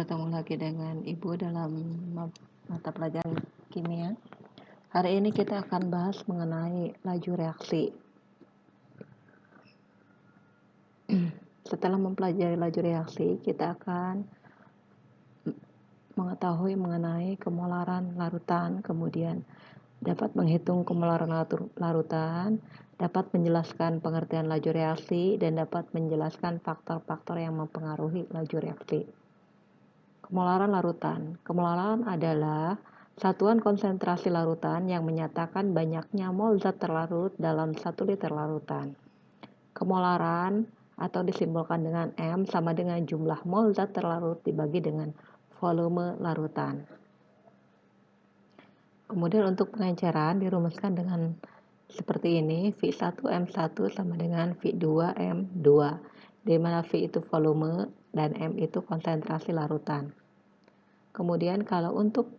bertemu lagi dengan Ibu dalam mata pelajaran kimia. Hari ini kita akan bahas mengenai laju reaksi. Setelah mempelajari laju reaksi, kita akan mengetahui mengenai kemolaran larutan, kemudian dapat menghitung kemolaran larutan, dapat menjelaskan pengertian laju reaksi, dan dapat menjelaskan faktor-faktor yang mempengaruhi laju reaksi. Kemolaran larutan. Kemolaran adalah satuan konsentrasi larutan yang menyatakan banyaknya mol zat terlarut dalam 1 liter larutan. Kemolaran atau disimbolkan dengan M sama dengan jumlah mol zat terlarut dibagi dengan volume larutan. Kemudian untuk pengenceran dirumuskan dengan seperti ini, V1M1 sama dengan V2M2, di mana V itu volume dan M itu konsentrasi larutan. Kemudian kalau untuk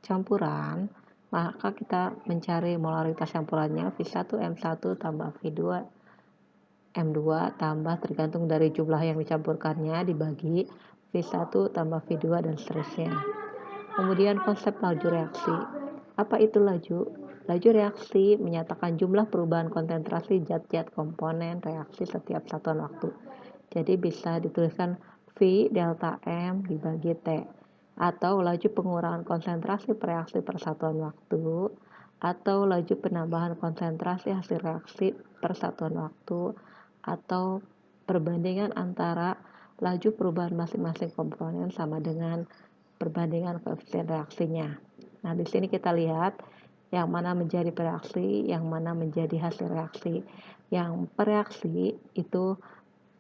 campuran, maka kita mencari molaritas campurannya V1M1 tambah V2M2 tambah tergantung dari jumlah yang dicampurkannya dibagi V1 tambah V2 dan seterusnya. Kemudian konsep laju reaksi. Apa itu laju? Laju reaksi menyatakan jumlah perubahan konsentrasi zat-zat komponen reaksi setiap satuan waktu. Jadi bisa dituliskan V delta M dibagi T, atau laju pengurangan konsentrasi reaksi per satuan waktu, atau laju penambahan konsentrasi hasil reaksi per satuan waktu, atau perbandingan antara laju perubahan masing-masing komponen sama dengan perbandingan koefisien reaksinya. Nah, di sini kita lihat yang mana menjadi pereaksi, yang mana menjadi hasil reaksi. Yang pereaksi itu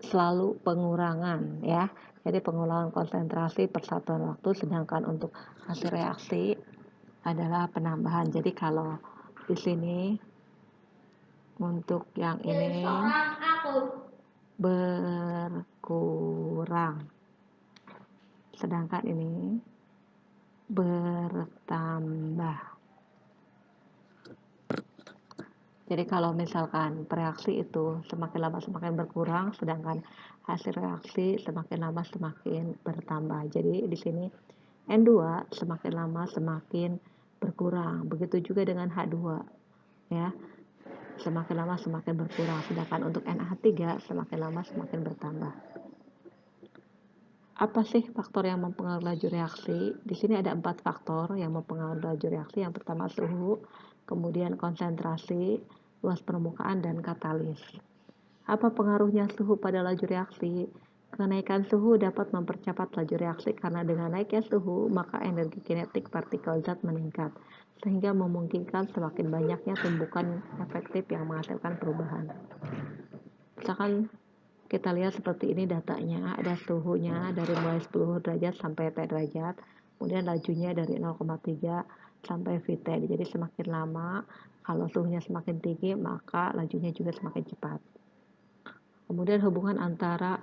selalu pengurangan ya. Jadi pengurangan konsentrasi per satuan waktu, sedangkan untuk hasil reaksi adalah penambahan. Jadi kalau di sini untuk yang ini berkurang, sedangkan ini bertambah. Jadi kalau misalkan reaksi itu semakin lama semakin berkurang, sedangkan hasil reaksi semakin lama semakin bertambah. Jadi di sini N2 semakin lama semakin berkurang. Begitu juga dengan H2 ya. Semakin lama semakin berkurang, sedangkan untuk NH3 semakin lama semakin bertambah. Apa sih faktor yang mempengaruhi laju reaksi? Di sini ada 4 faktor yang mempengaruhi laju reaksi. Yang pertama suhu, kemudian konsentrasi, luas permukaan, dan katalis. Apa pengaruhnya suhu pada laju reaksi? Kenaikan suhu dapat mempercepat laju reaksi karena dengan naiknya suhu, maka energi kinetik partikel zat meningkat, sehingga memungkinkan semakin banyaknya tumbukan efektif yang menghasilkan perubahan. Misalkan kita lihat seperti ini datanya, ada suhunya dari mulai 10 derajat sampai T derajat, kemudian lajunya dari 0,3 sampai Vt. Jadi semakin lama, kalau suhunya semakin tinggi, maka lajunya juga semakin cepat. Kemudian hubungan antara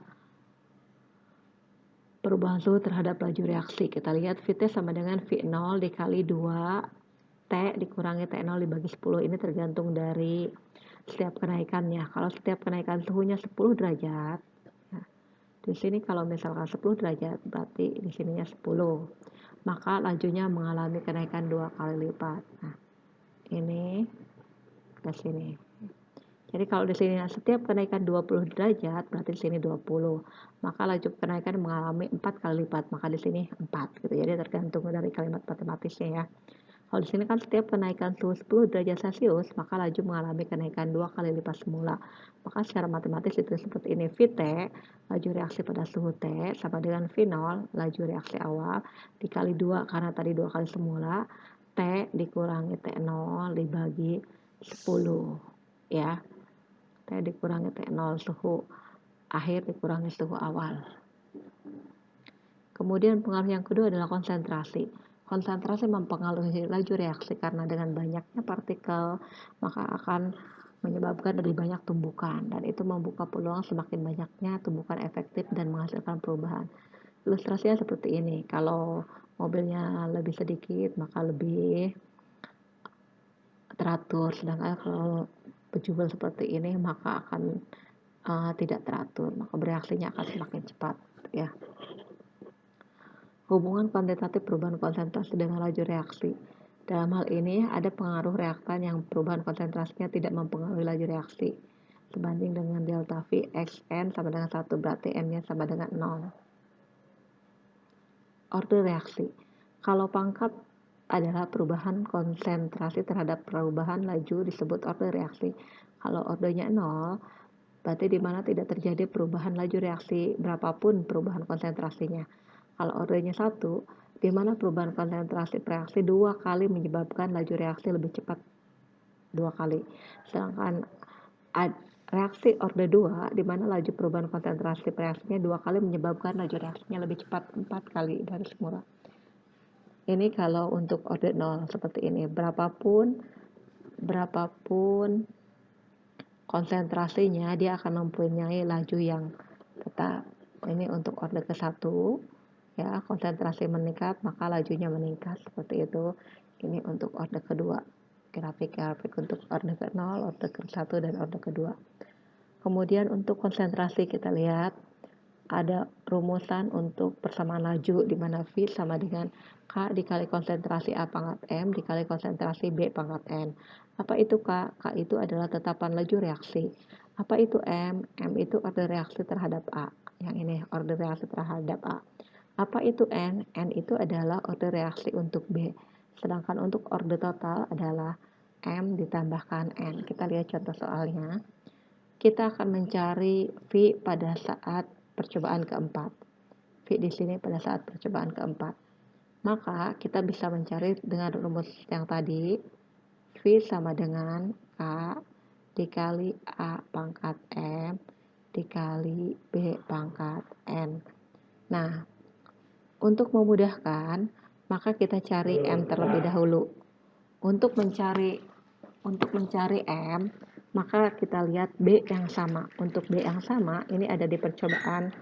perubahan suhu terhadap laju reaksi. Kita lihat Vt sama dengan V0 dikali 2 T dikurangi T0 dibagi 10. Ini tergantung dari setiap kenaikannya. Kalau setiap kenaikan suhunya 10 derajat, nah, di sini kalau misalkan 10 derajat, berarti di sininya 10. Maka lajunya mengalami kenaikan 2 kali lipat. Nah, ini ke sini. Jadi kalau di sini setiap kenaikan 20 derajat, berarti di sini 20. Maka laju kenaikan mengalami 4 kali lipat, maka di sini 4 gitu. Jadi tergantung dari kalimat matematisnya ya. Kalau di sini kan setiap kenaikan suhu 10 derajat Celcius, maka laju mengalami kenaikan 2 kali lipat semula. Maka secara matematis itu seperti ini. Vt, laju reaksi pada suhu T, sama dengan V0, laju reaksi awal, dikali 2 karena tadi 2 kali semula, T dikurangi T0 dibagi 10. Ya, T dikurangi T0 suhu akhir dikurangi suhu awal. Kemudian pengaruh yang kedua adalah konsentrasi. Konsentrasi mempengaruhi laju reaksi karena dengan banyaknya partikel maka akan menyebabkan lebih banyak tumbukan, dan itu membuka peluang semakin banyaknya tumbukan efektif dan menghasilkan perubahan. Ilustrasinya seperti ini. Kalau mobilnya lebih sedikit maka lebih teratur, sedangkan kalau bejubel seperti ini maka akan tidak teratur, maka bereaksinya akan semakin cepat ya. Hubungan kuantitatif perubahan konsentrasi dengan laju reaksi. Dalam hal ini, ada pengaruh reaktan yang perubahan konsentrasinya tidak mempengaruhi laju reaksi. Sebanding dengan delta V Xn sama dengan 1, berarti M-nya sama dengan 0. Order reaksi. Kalau pangkat adalah perubahan konsentrasi terhadap perubahan laju disebut order reaksi. Kalau ordernya 0, berarti di mana tidak terjadi perubahan laju reaksi berapapun perubahan konsentrasinya. Kalau ordernya 1, di mana perubahan konsentrasi reaksi 2 kali menyebabkan laju reaksi lebih cepat 2 kali. Sedangkan reaksi order 2, di mana laju perubahan konsentrasi reaksinya 2 kali menyebabkan laju reaksinya lebih cepat 4 kali dari semula. Ini kalau untuk order 0 seperti ini, berapapun konsentrasinya dia akan mempunyai laju yang tetap. Ini untuk order ke-1, ya, konsentrasi meningkat maka lajunya meningkat seperti itu. Ini untuk order kedua. Grafik untuk order ke-0, order ke-1 dan order kedua. Kemudian untuk konsentrasi kita lihat ada rumusan untuk persamaan laju di mana V sama dengan K dikali konsentrasi A pangkat M dikali konsentrasi B pangkat N. Apa itu K? K itu adalah tetapan laju reaksi. Apa itu M? M itu order reaksi terhadap A. Yang ini order reaksi terhadap A. Apa itu N? N itu adalah order reaksi untuk B. Sedangkan untuk order total adalah M ditambahkan N. Kita lihat contoh soalnya. Kita akan mencari V pada saat percobaan keempat. V di sini pada saat percobaan keempat. Maka kita bisa mencari dengan rumus yang tadi, V sama dengan K dikali A pangkat M dikali B pangkat N. Nah, untuk memudahkan, maka kita cari M terlebih dahulu. Untuk mencari M, maka kita lihat B yang sama. Untuk B yang sama, ini ada di percobaan.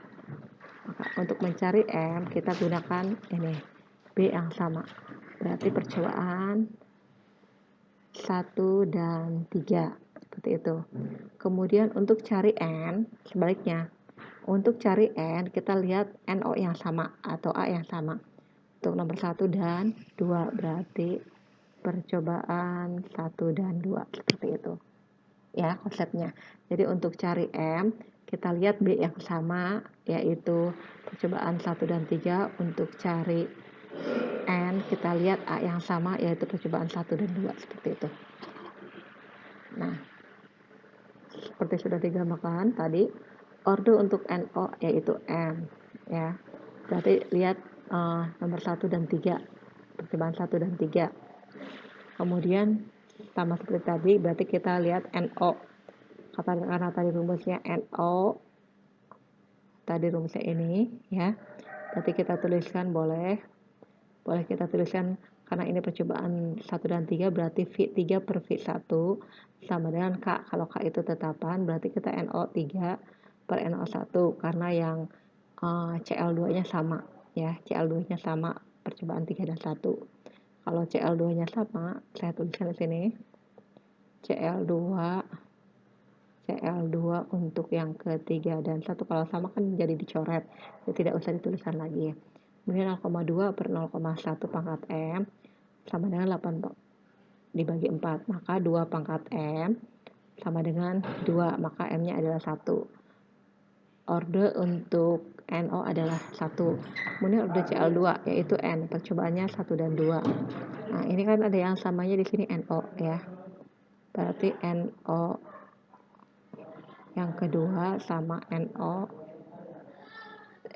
Maka untuk mencari M, kita gunakan ini, B yang sama. Berarti percobaan 1 dan 3, seperti itu. Kemudian untuk cari N, sebaliknya. Untuk cari N, kita lihat NO yang sama atau A yang sama. Untuk nomor 1 dan 2, berarti percobaan 1 dan 2, seperti itu. Ya, konsepnya. Jadi untuk cari M, kita lihat B yang sama, yaitu percobaan 1 dan 3. Untuk cari N, kita lihat A yang sama, yaitu percobaan 1 dan 2, seperti itu. Nah, seperti sudah digambarkan tadi, order untuk NO yaitu M. Ya, berarti lihat nomor 1 dan 3, percobaan 1 dan 3. Kemudian sama seperti tadi, berarti kita lihat NO. Karena tadi rumusnya NO, tadi rumusnya ini, ya. Berarti kita tuliskan boleh kita tuliskan, karena ini percobaan 1 dan 3, berarti V3 per V1 sama dengan K. Kalau K itu tetapan, berarti kita NO3 per NO1, karena yang CL2-nya sama, ya. CL2-nya sama, percobaan 3 dan 1. Kalau CL2-nya sama, saya tuliskan di sini. CL2 untuk yang ketiga dan 1, kalau sama kan jadi dicoret, jadi tidak usah dituliskan lagi. Kemudian 0,2 per 0,1 pangkat M sama dengan 8 dibagi 4, maka 2 pangkat M sama dengan 2, maka M-nya adalah 1. Order untuk NO adalah 1. Kemudian order CL2 yaitu N, percobaannya 1 dan 2. Nah, ini kan ada yang samanya di sini NO, ya. Berarti NO yang kedua sama NO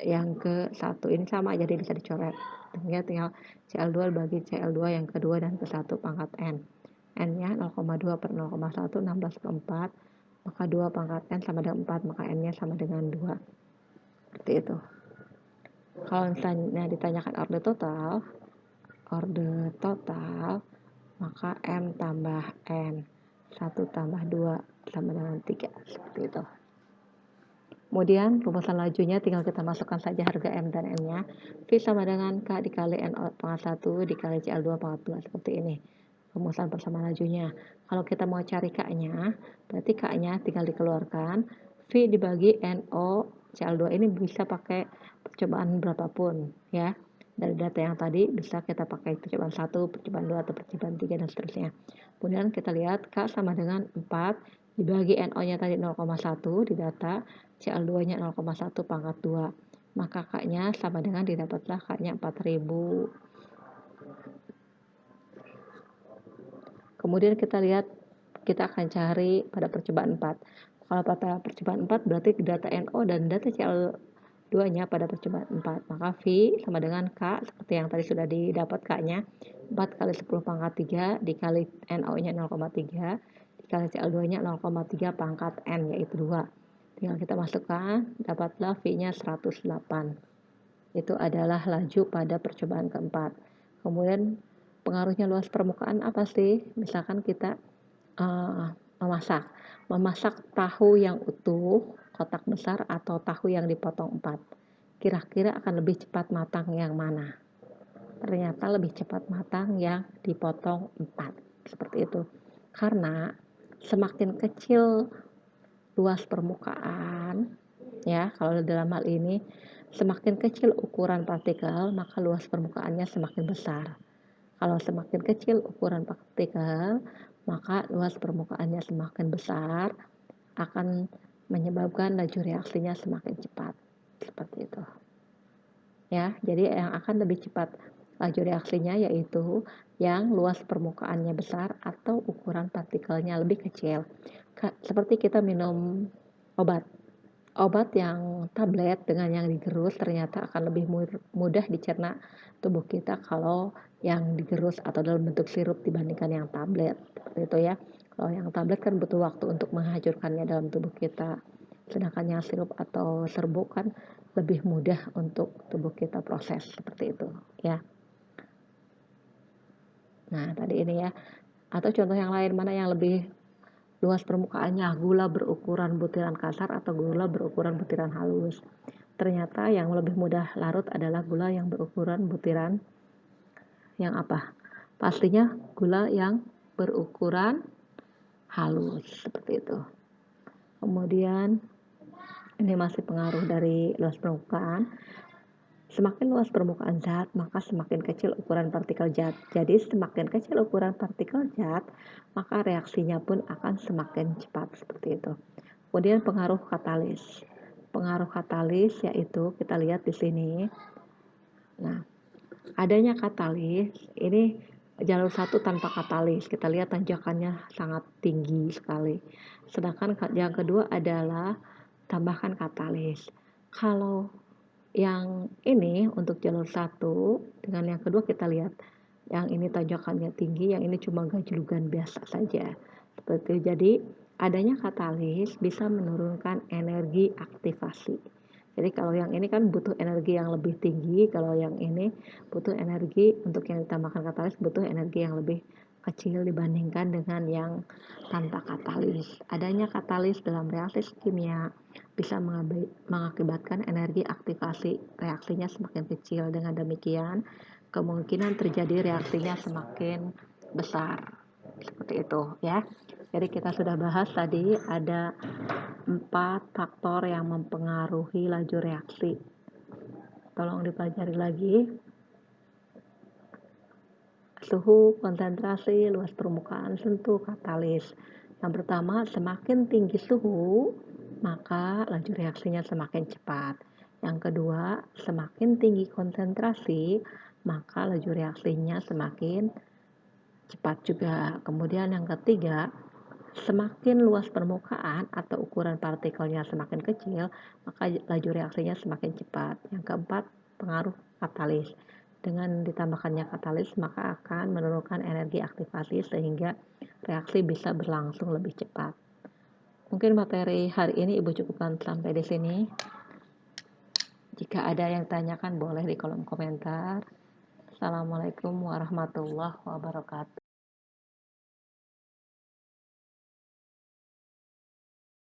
yang ke-1 ini sama, jadi bisa dicoret. Tinggal CL2 bagi CL2 yang kedua dan ke-1 pangkat N. N-nya 0,2 per 0,1, 16 per 4, maka 2 pangkat N sama dengan 4, maka N-nya sama dengan 2. Seperti itu. Kalau misalnya ditanyakan order total, maka M tambah N, 1 tambah 2 sama dengan 3, seperti itu. Kemudian rumusan lajunya tinggal kita masukkan saja harga M dan N-nya. V sama dengan K dikali NO pangkat 1 dikali CL2 pangkat 2, seperti ini. Rumusan persamaan lajunya. Kalau kita mau cari K-nya, berarti K-nya tinggal dikeluarkan. V dibagi NO CL2 ini bisa pakai percobaan berapapun, ya. Dari data yang tadi bisa kita pakai percobaan 1, percobaan 2, atau percobaan 3, dan seterusnya. Kemudian kita lihat K sama dengan 4, dibagi NO-nya tadi 0,1 di data, Cl2-nya 0,1 pangkat 2. Maka K-nya sama dengan didapatlah K-nya 4000. Kemudian kita lihat, kita akan cari pada percobaan 4. Kalau pada percobaan 4 berarti data NO dan data Cl2-nya pada percobaan 4. Maka V sama dengan K, seperti yang tadi sudah didapat K-nya, 4 kali 10 pangkat 3 dikali NO-nya 0,3 dikali Cl2-nya 0,3 pangkat N, yaitu 2. Tinggal kita masukkan, dapatlah V-nya 108. Itu adalah laju pada percobaan keempat. Kemudian pengaruhnya luas permukaan apa sih? Misalkan kita memasak tahu yang utuh, kotak besar, atau tahu yang dipotong 4. Kira-kira akan lebih cepat matang yang mana? Ternyata lebih cepat matang yang dipotong 4. Seperti itu. Karena semakin kecil luas permukaan, ya, kalau dalam hal ini semakin kecil ukuran partikel, maka luas permukaannya semakin besar. Kalau semakin kecil ukuran partikel, maka luas permukaannya semakin besar, akan menyebabkan laju reaksinya semakin cepat. Seperti itu. Ya, jadi yang akan lebih cepat laju reaksinya yaitu yang luas permukaannya besar atau ukuran partikelnya lebih kecil. Seperti kita minum obat. Obat yang tablet dengan yang digerus ternyata akan lebih mudah dicerna tubuh kita kalau yang digerus atau dalam bentuk sirup dibandingkan yang tablet. Seperti itu ya. Kalau yang tablet kan butuh waktu untuk menghancurkannya dalam tubuh kita. Sedangkan yang sirup atau serbuk kan lebih mudah untuk tubuh kita proses, seperti itu ya. Nah, tadi ini ya. Atau contoh yang lain, mana yang lebih luas permukaannya, gula berukuran butiran kasar atau gula berukuran butiran halus? Ternyata yang lebih mudah larut adalah gula yang berukuran butiran yang apa? Pastinya gula yang berukuran halus, seperti itu. Kemudian ini masih pengaruh dari luas permukaan. Semakin luas permukaan zat, maka semakin kecil ukuran partikel zat. Jadi semakin kecil ukuran partikel zat, maka reaksinya pun akan semakin cepat, seperti itu. Kemudian pengaruh katalis. Pengaruh katalis yaitu kita lihat di sini. Nah, adanya katalis, ini jalur 1 tanpa katalis. Kita lihat tanjakannya sangat tinggi sekali. Sedangkan yang kedua adalah tambahkan katalis. Kalau yang ini untuk jalur 1 dengan yang kedua kita lihat, yang ini tanjakannya tinggi, yang ini cuma gajlugan biasa saja. Seperti itu. Jadi adanya katalis bisa menurunkan energi aktivasi. Jadi kalau yang ini kan butuh energi yang lebih tinggi, kalau yang ini butuh energi, untuk yang ditambahkan katalis butuh energi yang lebih kecil dibandingkan dengan yang tanpa katalis. Adanya katalis dalam reaksi kimia bisa mengakibatkan energi aktivasi reaksinya semakin kecil. Dengan demikian, kemungkinan terjadi reaksinya semakin besar. Seperti itu ya. Jadi kita sudah bahas tadi ada 4 faktor yang mempengaruhi laju reaksi. Tolong dipelajari lagi. Suhu, konsentrasi, luas permukaan, sentuh, katalis. Yang pertama, semakin tinggi suhu, maka laju reaksinya semakin cepat. Yang kedua, semakin tinggi konsentrasi, maka laju reaksinya semakin cepat juga. Kemudian yang ketiga, semakin luas permukaan atau ukuran partikelnya semakin kecil, maka laju reaksinya semakin cepat. Yang keempat, pengaruh katalis. Dengan ditambahkannya katalis, maka akan menurunkan energi aktivasi sehingga reaksi bisa berlangsung lebih cepat. Mungkin materi hari ini Ibu cukupkan sampai di sini. Jika ada yang tanyakan boleh di kolom komentar. Assalamualaikum warahmatullahi wabarakatuh.